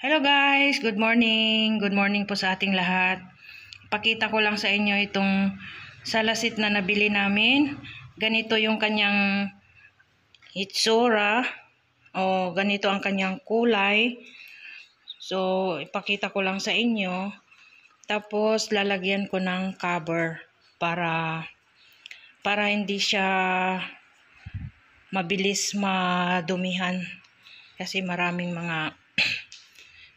Hello guys, good morning. Good morning po sa ating lahat. Pakita ko lang sa inyo itong salasit na nabili namin. Ganito yung kanyang itsura o ganito ang kanyang kulay. So, ipakita ko lang sa inyo. Tapos lalagyan ko ng cover para hindi siya mabilis madumihan kasi maraming mga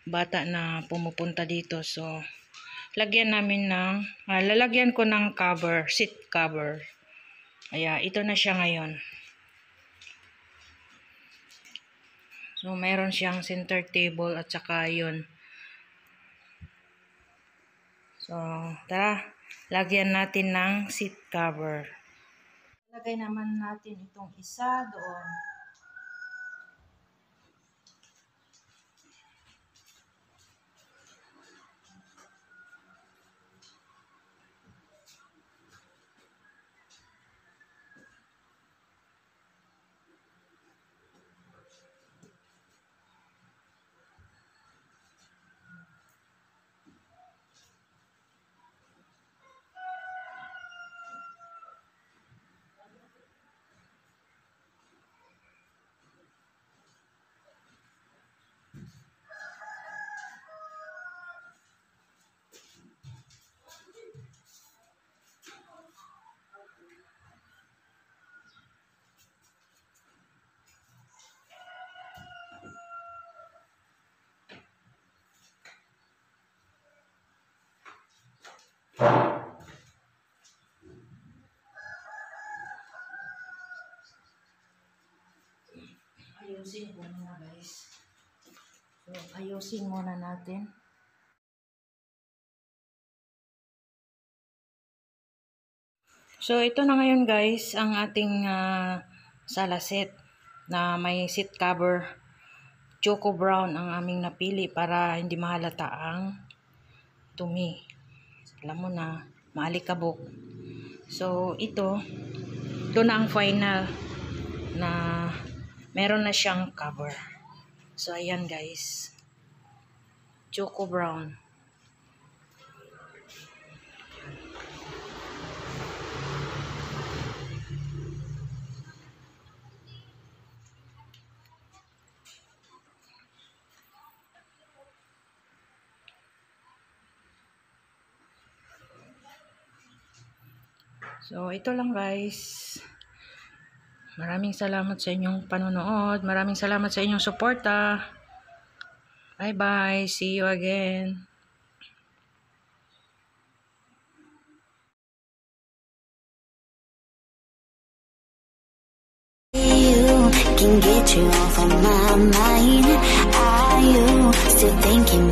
bata na pumupunta dito. So, lalagyan ko ng cover, seat cover. Kaya, ito na siya ngayon. So, meron siyang center table at saka yun. So, tara, lagyan natin ng seat cover. Lagay naman natin itong isa doon. Ayusin ko muna guys. So, ayusin muna natin. So, ito na ngayon guys, ang ating salaset na may seat cover. Choco brown ang aming napili para hindi mahalata ang dumi. Alam mo na, maalikabok. So, ito na ang final na meron na siyang cover. So, ayan guys. Choco brown. So, ito lang guys. Maraming salamat sa inyong panonood. Maraming salamat sa inyong suporta. Bye-bye. See you again. You can get you off of my mind. Are you still thinking